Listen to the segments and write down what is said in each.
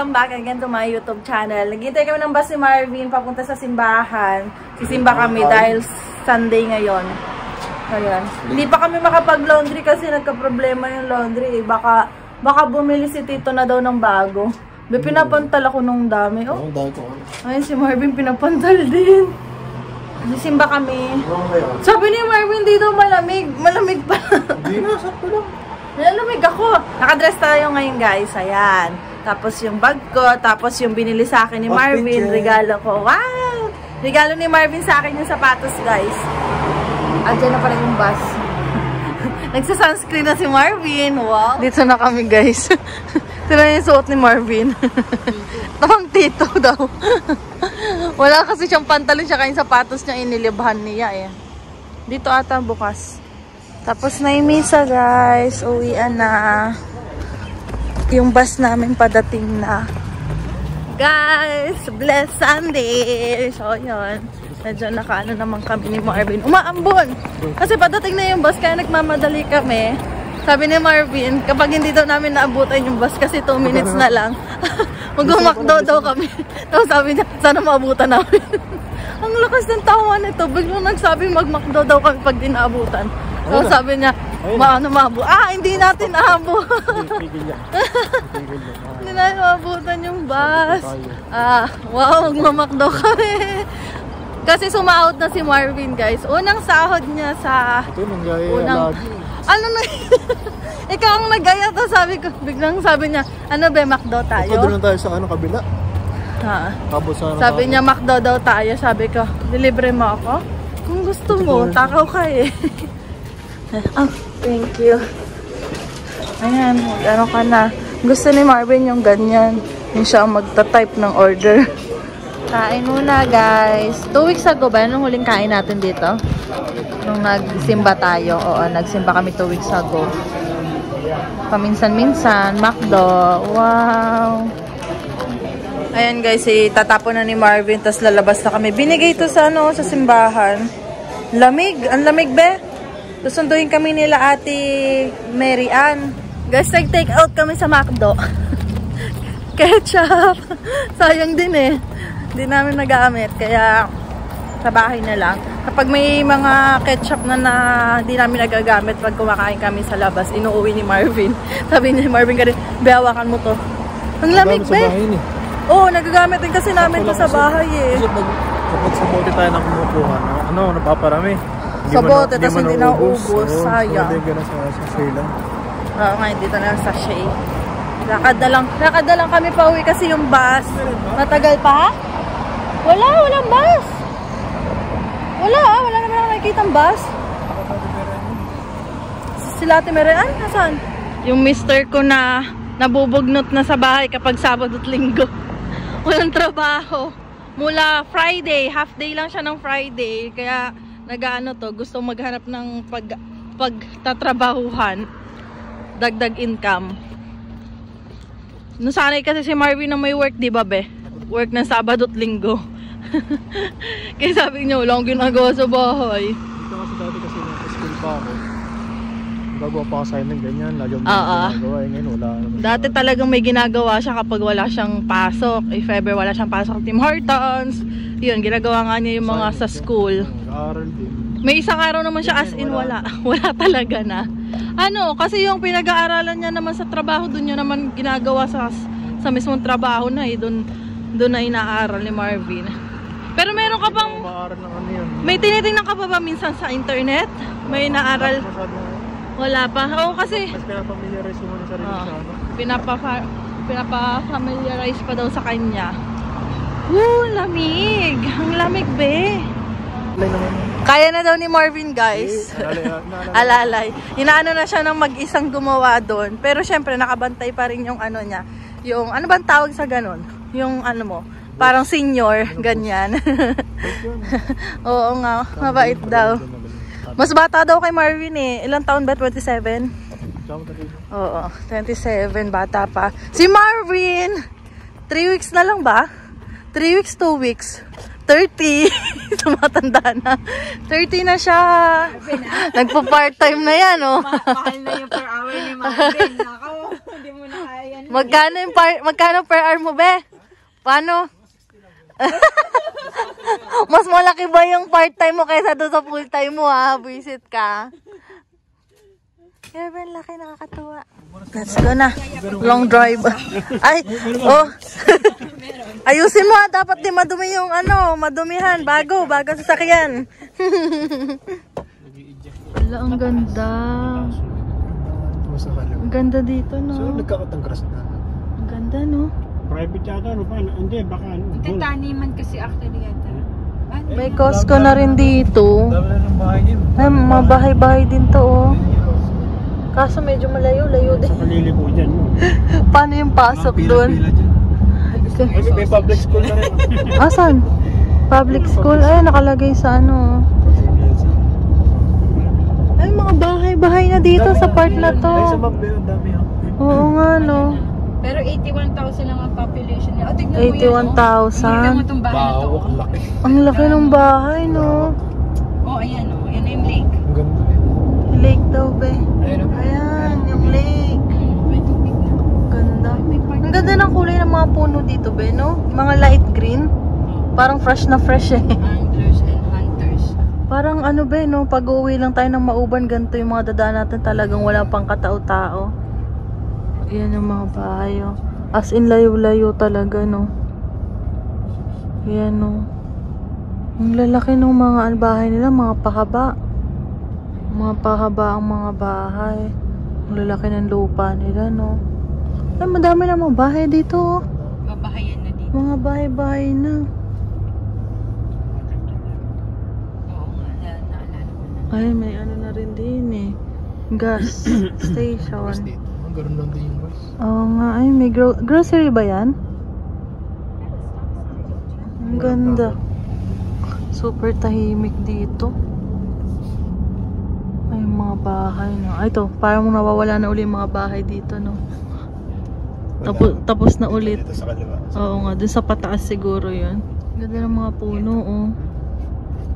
welcome back again to my YouTube channel. Naghintay kami ng bus ni Marvin papunta sa simbahan. Sisimba kami dahil Sunday ngayon. Ayan. Hindi pa kami makapag-laundry kasi nagka-problema yung laundry. Baka bumili si Tito na daw ng bago. Pinapantal ako nung dami. Oh. Ayun si Marvin pinapantal din. Sisimba kami. Sabi ni Marvin di daw malamig. Malamig pa. Hindi na, sakto lang. Nalamig ako. Nakadress tayo ngayon guys. Ayan. Tapos yung bag ko. Tapos yung binili sa akin ni Marvin. Regalo ko. Wow! Regalo ni Marvin sa akin yung sapatos guys. Diyan na pala yung bus. Nagsa-sunscreen na si Marvin. Wow! Dito na kami guys. Ito na yung suot ni Marvin. Tamang tito daw. Wala kasi siyang pantalon siya kayong sapatos niya inilibhan niya eh. Dito ata bukas. Tapos na yung misa guys. Uwian na. Yung bus namin padating na. Guys, bless Sunday. So yun. Medyo nakaano naman kami ni Marvin. Umaambon. Kasi padating na yung bus kaya nagmamadali kami. Sabi ni Marvin, kapag hindi daw namin naabutan yung bus kasi 2 minutes na lang. Mag-umakdo daw kami. Tapos sabi niya, sana maabutan namin. Ang lakas ng tawa nito. Biglang nagsabi mag-makdo daw kami pag di naabutan. So sabi niya, maabo. Hindi natin aabo. Hindi natin maabutan yung bus. Wow, magmamakdo kami. Kasi sumaot na si Marvin guys. Unang sahod niya sa... Ano na? Ikaw ang nag-aya to, sabi ko. Biglang sabi niya, ano ba, McDo tayo? Doon tayo sa kabila. Sabi niya, McDo daw tayo. Sabi ko, dilibre mo ako? Kung gusto mo, takaw ka eh. Thank you. Ayan, ano ka na. Gusto ni Marvin yung ganyan. Yung siya ang magta-type ng order. Kain muna guys. 2 weeks ago ba? Nung huling kain natin dito? Nung nagsimba tayo. Oo, nagsimba kami 2 weeks ago. Paminsan-minsan. McDo. Wow. Ayan guys, tatapon na ni Marvin. Tapos lalabas na kami. Binigay ito sa sa simbahan. Lamig. Ang lamig be. Susunduin kami nila Ate Mary Ann. Guys, nag-take out kami sa McDo. Ketchup. Sayang din eh. Hindi namin nagamit. Kaya sa bahay na lang. Kapag may mga ketchup na hindi namin nagagamit pag kumakain kami sa labas, inuuwi ni Marvin. Sabi ni Marvin ka rin, behawakan mo to. Ang lamig be. Oo, nagagamit din kasi namin to sa bahay eh. Kasi kapag sa bote tayo na kumukuha, napaparami. Sa bote, tapos hindi naubos. Sayang. Hindi ganun sa sachet lang. Oo nga, dito na lang sachet. Lakad na lang kami pa uwi kasi yung bus. Matagal pa? Walang bus. Wala naman ako nakikita ang bus. Sila Ate Mary Ann? Nasaan? Yung mister ko na nabubugnot na sa bahay kapag Sabado at Linggo. Walang trabaho. Mula Friday, half day lang siya ng Friday. Kaya gusto maghanap ng pagtatrabahuhan. Dagdag income. Nasanay kasi si Marvin na may work, di ba be? Work ng Sabado at Linggo. Kaya sabi niya, wala akong ginagawa sa bahay. Dito kasi dati kasi nasa-school pa ako. Gagawa pa kasi ng ganyan. Lagi mo ginagawa. Ngayon wala naman. Dati talagang may ginagawa siya kapag wala siyang pasok. If ever wala siyang pasok sa Tim Hortons. Yun, ginagawa nga niya yung mga sa school. Nag-aaral din. May isang araw naman siya as in wala. Wala talaga na. Kasi yung pinag-aaralan niya naman sa trabaho, doon niya naman ginagawa sa mismong trabaho na eh. Doon na inaaral ni Marvin. Pero meron ka bang... May tinitingnan ka pa ba minsan sa internet? May inaaral? Wala pa. Oo, kasi... Mas pinapamiliarize mo na sarili sa pinapafamiliarize pa daw sa kanya. Lamig! Ang lamig be! Kaya na daw ni Marvin guys. Alalay. Inaano na siya ng mag-isang gumawa doon. Pero syempre nakabantay pa rin yung niya. Yung ano bang tawag sa ganon? Yung mo, parang senior, ganyan. Oo nga, mabait daw. Mas bata daw kay Marvin eh. Ilang taon ba? 27? Oo, 27, bata pa. Si Marvin! 3 weeks na lang ba? 3 weeks, 2 weeks. 30. Tumatanda na. 30 na siya. Nagpo-part-time na yan, oh. Mahal na yung per hour ni Marvin. Ako, hindi mo na kaya yan. Magkano per hour mo, be? Paano? Mas malaki ba yung part-time mo kaysa doon sa full-time mo, ha? Visit ka. Kaya laki, nakakatuwa. Let's go na. Long drive. Ay, oh. Ayusin mo, ha. Dapat di madumi yung madumihan. Bago sasakyan. Wala, ang ganda. Ang ganda dito, no? So, nagkakatangkras na. Ang ganda, no? Private yata, ano pa? Hindi, baka ano. Ito taniman kasi actually yata. May Costco na rin dito. Dami na ng bahay din. Ay, mga bahay-bahay din to, oh. Kaso medyo malayo-layo din. Sa kalili po dyan. Paano yung pasok doon? May public school na rin. Asan? Public school? Ay, nakalagay sa ano. Ay, mga bahay-bahay na dito sa part na to. Ay, sa map na yun, dami ha. Oo nga, no. Pero 81,000 lang ang population niya. O, tignan mo yan, 81,000. Tignan mo itong bahay na to. Wow, ang laki. Ang laki ng bahay, no. Oh, ayan o. Ayan na yung lake. Ang ganda yun. Lake daw, be. Ayun. Ayan, yung lake. May tubig na. Ganda. Ang ganda ng kulay ng mga puno dito, be, no? Mga light green. Parang fresh na fresh, eh. Anglers and hunters. Parang ano, be, no? Pag-uwi lang tayo ng Mauban, ganito yung mga dadaan natin, talagang wala pang katao-tao. Ayan yung mga bahay, oh. As in, layo-layo talaga, no? Ayan, no? Ang lalaki ng mga bahay nila, mga pahaba. Mga pahaba ang mga bahay. Ang lalaki ng lupa nila, no? Ay, madami na mga bahay dito, oh. Babahayan na dito. Mga bahay-bahay na. Oo nga, naalala ko na. Ay, may ano na rin din, eh. Gas station. Mas dito. Ang gano'n lang din yung bus. Oo nga, ay may grocery ba yan? Ang ganda. Super tahimik dito. Ay, mga bahay, no? Ay, ito, parang nawawala na uli yung mga bahay dito, no? Tapos na ulit. Dito sa kaliwa. Oo nga, dun sa pataas siguro yun. Ganda ng mga puno, oh.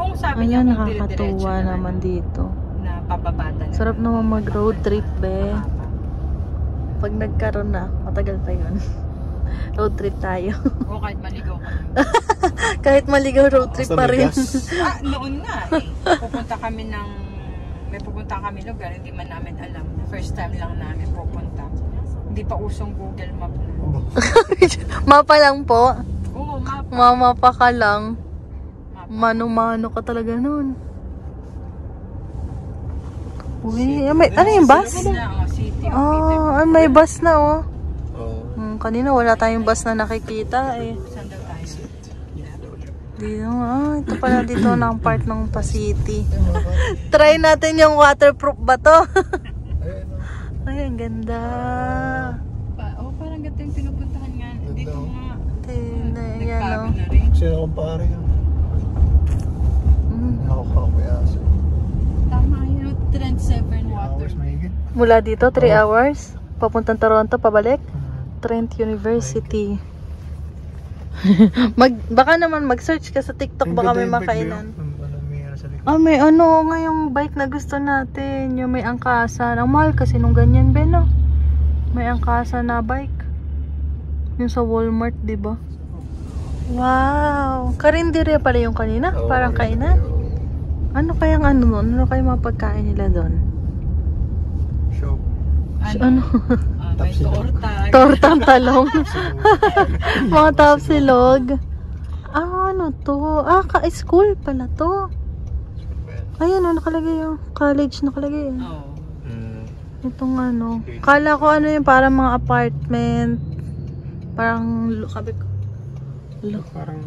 Kung sabi niya Ayan, kung dire-diretso nakakatuwa naman dito. na papabata na. Sarap naman mag-road trip, be. Pag nagkaroon na, matagal pa yun. Road trip tayo. O kahit maligaw ka. Kahit maligaw, road trip Basta pa may rin. gas. Noon nga eh. May pupunta kami lugar, hindi man namin alam. First time lang namin pupunta. Hindi pa usong Google Map na. Mapa lang po. Oo, map. Mamapa ka lang. Mano-mano ka talaga nun. Uy, ano yung bus? City. Oh, may bus na, oh. Oo. Kanina wala tayong bus na nakikita, eh. Saan daw tayo? Dito, ito pala dito ng part ng Pasiti. Try natin yung waterproof ba to? Ay, ang ganda. Parang ganito yung pinupuntahan nga. Dito nga. Ayan, Nagbago oh. na rin. Sino kong pare yun? Nakakakaya siya. Tama yun. Trend 7 water. Hours mahigit. Mula dito, 3 hours. Papuntang Toronto, pabalik. Trent University. Baka naman mag-search ka sa TikTok, baka may makainan. May ano nga yung bike na gusto natin, yung may angkasa. Ang mahal kasi nung ganyan, Ben, no? May angkasa na bike. Yung sa Walmart, di ba? Wow! Karinderya pala yung kanina, parang kainan. Ano kayang ano nun? Ano kayang mga pagkain nila doon? Shop. Ano? May torta. Tortang talong. Mga tapsilog. Ano to? Ka-school pala to. Ayan, nakalagay yung college nakalagay. Oo. Itong ano. Kala ko ano yung parang mga apartment. Parang sabi ko. Parang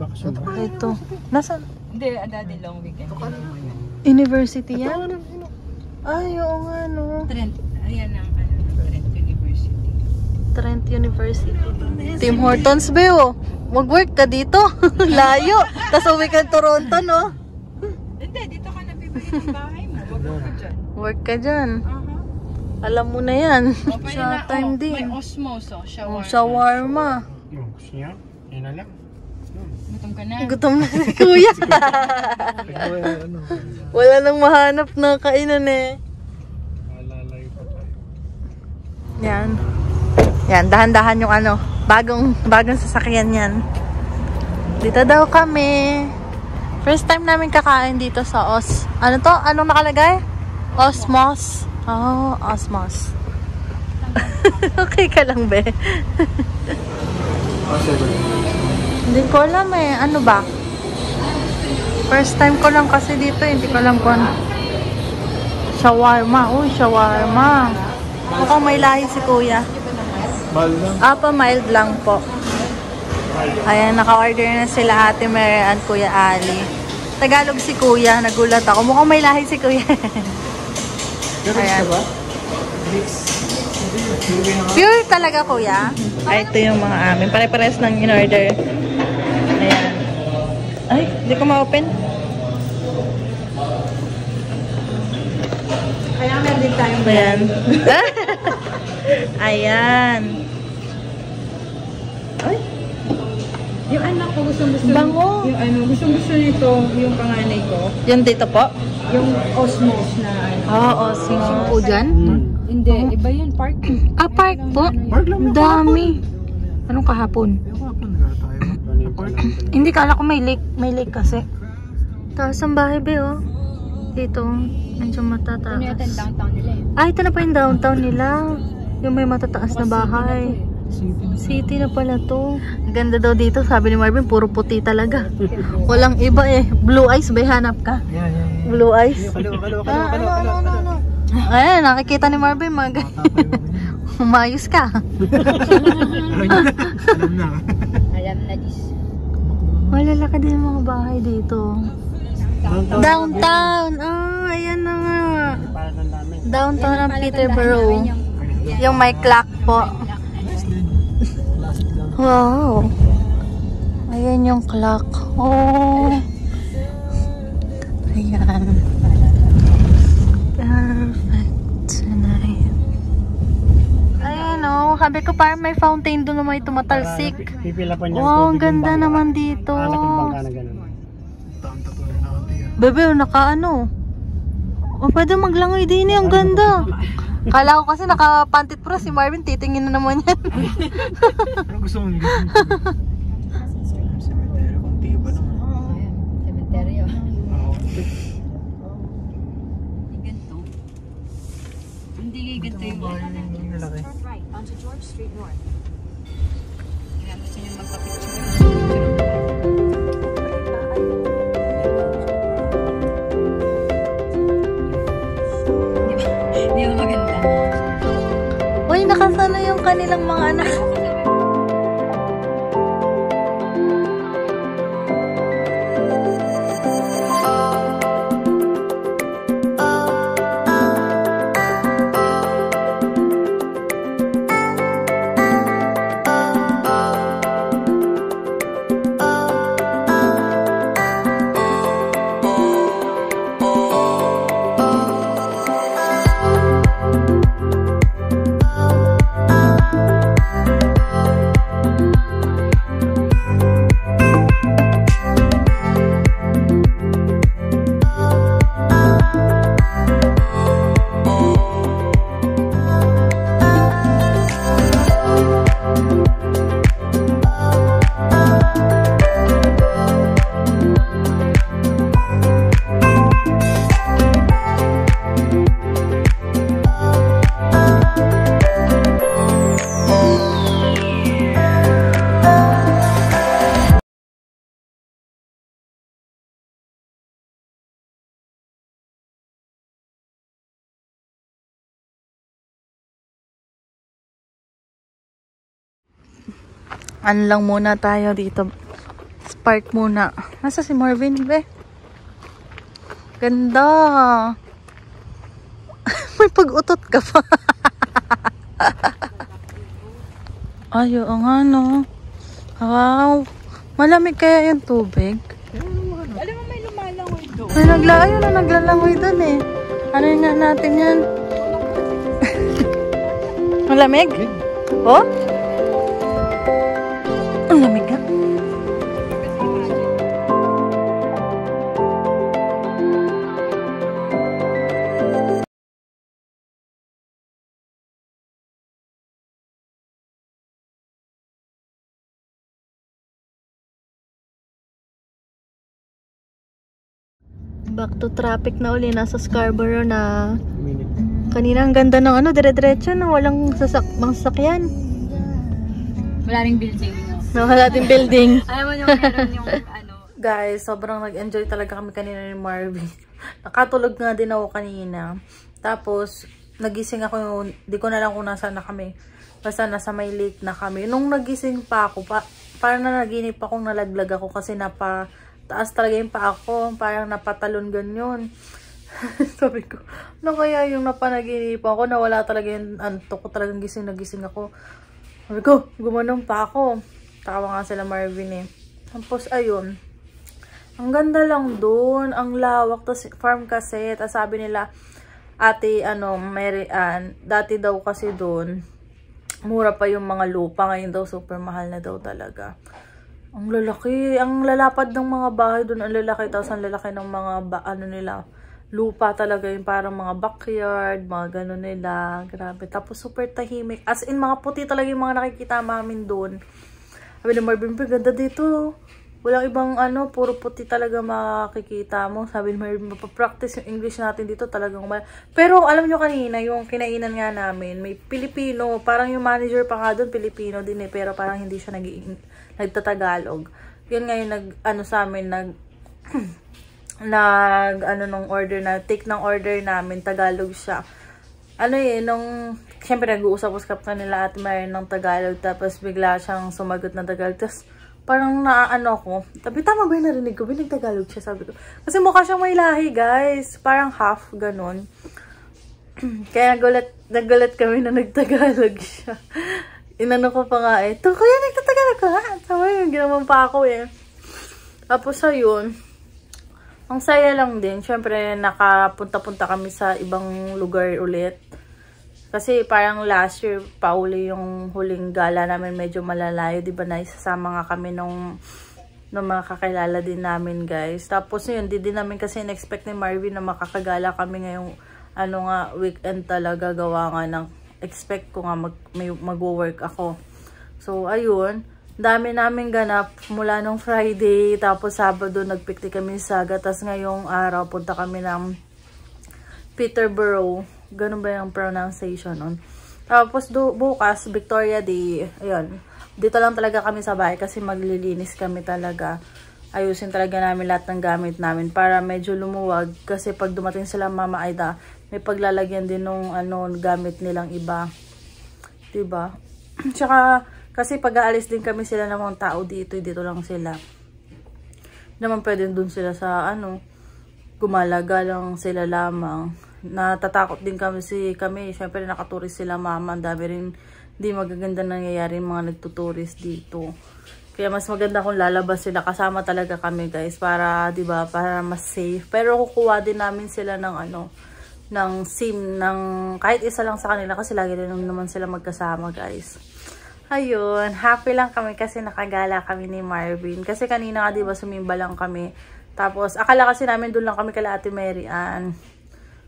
bakasyon ba? Ito. Nasaan? Hindi, daddy long weekend. University yan? Ay, oo nga, no. Trend. Ayan ang Trent University. Trent University. Tim Hortons, Beo. Mag-work ka dito. Layo. Tapos uwi ka Toronto, no? Hindi, dito ka nabibili ng bahay mo. Wag ka dyan. Work ka dyan. Alam mo na yan. Sa time din. May Osmos, shawarma. Shawarma. Gusto niya? Yan na lang. Gutom ka na. Gutom na si Kuya. Ano? Wala nang mahanap na kainan, eh. Malalayo pa tayo. Yan. Yan, dahan-dahan yung ano, bagong sasakyan yan. Dito daw kami. First time namin kakain dito sa ano to? Anong nakalagay? Osmos. Oh, Osmos. Okay ka lang, be. Hindi ko alam eh. Ano ba? First time ko lang kasi dito. Hindi ko alam kung ano. Shawarma. Uy, shawarma. Mukhang may lahi si kuya. Mild lang. Mild lang po. Ayan, naka-order na sila Ate Mary at Kuya Ali. Tagalog si kuya. Nagulat ako. Mukhang may lahi si kuya. Ayan. Pure talaga kuya. Ay, ito yung mga amin. Pare-pares ng in-order. Ayan. Ay, hindi ko ma-open. Kaya meron din tayong ayan. Ayan. Ay. Yung anak ko gustong-gusto. Bango. Yung ano, gustong-gusto nito, yung panganay ko. Yung dito po? Yung Osmos na ano. Osmos. Po dyan? Hindi, iba yun, park. Park po? Park lang. Dami. Anong kahapon? Kahapon nga tayo. Park. Hindi, kala ko may lake. May lake kasi. Taas ang bahay, be, oh. Dito, medyo matataas. Ano yata yung downtown nila eh? Ay, ito na pa yung downtown nila. Yung may matataas na bahay. City na pala to. Ganda daw dito, sabi ni Marvin, puro puti talaga. Walang iba eh. Blue eyes, ba hanap ka? Yeah. Blue eyes. Kalo. Ayan, nakikita ni Marvin, umayos ka. Alam na. Alam na dis. Malalaki din yung mga bahay dito. Downtown. Ayan na nga. Downtown ang Peterborough. Yung may clock po. Wow. Ayan yung clock. Oh. Ayan. Perfect tonight. Ayan oh. Sabi ko parang may fountain doon na may tumatalsik. Pipila pa niya. Wow, ang ganda naman dito. Bangka na ganun. Bebe, naka-ano? O, pwede maglangoy din eh. Ang ganda. Kala ko kasi naka-pantit pro si Marvin. Titingin na naman yan. Ano gusto mong gawin? Cemetery, konti ba naman? Cemetery oh. Hindi ganito yung Nalaki. gusto niyo magpa-picture. Hindi mo maganda. Uy, nakasano yung kanilang mga anak. Ano lang muna tayo dito. Spark muna. Nasa si Marvin, be? Ganda. May pag-utot ka pa. Ay, oo nga, no. Wow. Malamig kaya yung tubig? Alam mo may lumalangoy doon. Ay, naglalangoy doon eh. Ano yung nga natin yan? Malamig? Oh? Ang lamig nga. Back to traffic na uli. Nasa Scarborough na. Minute. Kanina ang ganda ng ano, dire-diretso na walang sasakyan. Wala ring building. Wala din building. Alam mo yung meron yung ano. Guys, sobrang nag-enjoy talaga kami kanina ni Marvin. Nakatulog nga din ako kanina. Tapos, nagising ako, di ko na lang kung nasaan na kami. Basta nasa may lake na kami. Nung nagising pa ako, parang nanaginip akong nalaglag ako kasi taas talaga yung pa ako. Parang napatalon ganyan. Sabi ko, ano kaya yung napanaginipan ako? Nawala talaga yung antok ko. Talagang nagising ako. Sabi ko, gumanong pa ako. Tawa nga sila Marvin eh. Tapos, ayun. Ang ganda lang doon. Ang lawak. Tapos, farm kasi. Tapos, sabi nila, ate, Mary Ann, dati daw kasi doon, mura pa yung mga lupa. Ngayon daw, super mahal na daw talaga. Ang lalaki. Ang lalapad ng mga bahay doon. Ang lalaki. Tapos, ang lalaki ng mga, lupa talaga. Yung parang mga backyard, mga gano'n nila. Grabe. Tapos, super tahimik. As in, mga puti talaga yung mga nakikita namin doon. Sabi na Marvin, ganda dito. Walang ibang puro puti talaga makikita mo. Sabi ni Marvin, mapapractice yung English natin dito talagang Pero alam nyo kanina, yung kinainan nga namin, may Pilipino. Parang yung manager pa nga doon, Pilipino din eh. Pero parang hindi siya nagtatagalog. Yun nga yung sa amin, nung order na, take ng order namin, Tagalog siya. Siyempre nag-uusap-usap ka nila at mayroon ng Tagalog, tapos bigla siyang sumagot ng Tagalog, tapos parang ko, tama ba yung narinig ko? Binag-Tagalog siya, sabi ko. Kasi mukha siyang may lahi, guys. Parang half, ganun. Kaya nagulat kami na nagtagalog siya. Inano ko pa nga eh, kuya, nagtatagalog ka nga. Tama yun, ginaman pa ako eh. Tapos ayun, ang saya lang din. Siyempre, nakapunta-punta kami sa ibang lugar ulit. Kasi parang last year, pauli yung huling gala namin, medyo malalayo. Diba na isasama nga kami nung mga kakilala din namin, guys. Tapos yun, di din namin kasi in-expect ni Marvin na makakagala kami ngayong weekend talaga. Gawa nga ng expect ko nga mag-work ako. So, ayun. Dami namin ganap mula nung Friday. Tapos Sabado, nagpikti kami sa Saga. Tapos ngayong araw, punta kami ng Peterborough. Ganun ba yung pronunciation nun? Tapos bukas, Victoria Day. Ayun. Dito lang talaga kami sa bahay kasi maglilinis kami talaga. Ayusin talaga namin lahat ng gamit namin para medyo lumuwag. Kasi pag dumating sila Mama Aida, may paglalagyan din nung gamit nilang iba. Diba? Tsaka, kasi pag aalis din kami sila ng mga tao dito lang sila. Naman pwede dun sila sa gumalaga lang sila lamang. Natatakot din kami syempre nakaturis sila mama. Ang dami rin di magaganda nangyayari mga nagtuturis dito. Kaya mas maganda kung lalabas sila. Kasama talaga kami, guys. Para, diba, para mas safe. Pero kukuha din namin sila ng ng SIM, kahit isa lang sa kanila. Kasi lagi din naman sila magkasama, guys. Ayun. Happy lang kami kasi nakagala kami ni Marvin. Kasi kanina nga, diba, sumimba lang kami. Tapos, akala kasi namin doon lang kami kala Ate Mary Ann.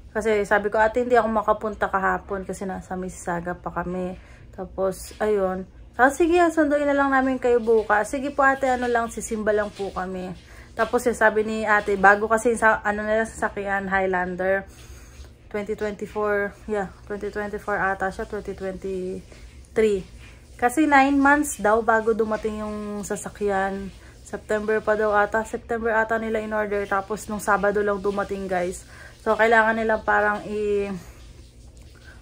Kasi sabi ko, ate, hindi ako makapunta kahapon kasi nasa Mississauga pa kami. Tapos, ayun. Sige, sunduin na lang namin kayo bukas. Sige po ate, sisimba lang po kami. Tapos, sabi ni ate, bago kasi nila sasakyan, Highlander. 2024, 2024 ata siya, 2023. Kasi 9 months daw bago dumating yung sasakyan. September pa daw ata. September ata nila in order. Tapos, nung Sabado lang dumating, guys. So, kailangan nila parang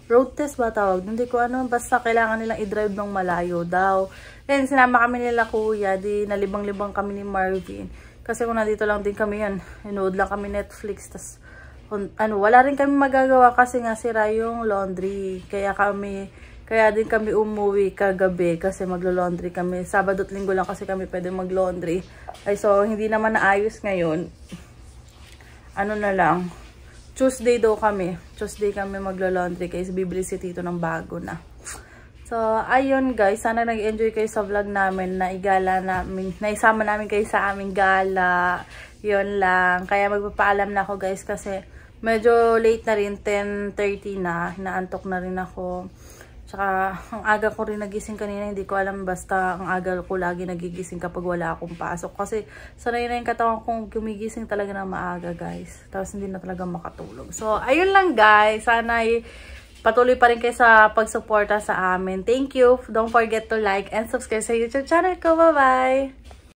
road test ba tawag? Hindi ko basta kailangan nilang i-drive ng malayo daw. Then, sinama kami nila kuya, nalibang-libang kami ni Marvin. Kasi kung nandito lang din kami yan, inood lang kami Netflix, tas, wala rin kami magagawa kasi nga sira yung laundry. Kaya din kami umuwi kagabi kasi maglo-laundry kami. Sabado at Linggo lang kasi kami pwede mag-laundry. So, hindi naman naayos ngayon. Na lang. Tuesday daw kami. Tuesday kami maglo-laundry guys. Bibili si Tito ng bago na. So, ayun guys. Sana nag-enjoy kayo sa vlog namin. Naisama namin kayo sa aming gala. Yun lang. Kaya magpapaalam na ako guys kasi medyo late na rin. 10:30 na. Naantok na rin ako. Tsaka, ang aga ko rin nagising kanina, hindi ko alam, basta ang aga ko lagi nagigising kapag wala akong pasok. Kasi, sanay na yung katawan kong gumigising talaga na maaga, guys. Tapos, hindi na talaga makatulog. So, ayun lang, guys. Sana patuloy pa rin kayo sa pagsuporta sa amin. Thank you. Don't forget to like and subscribe sa YouTube channel ko. Bye-bye!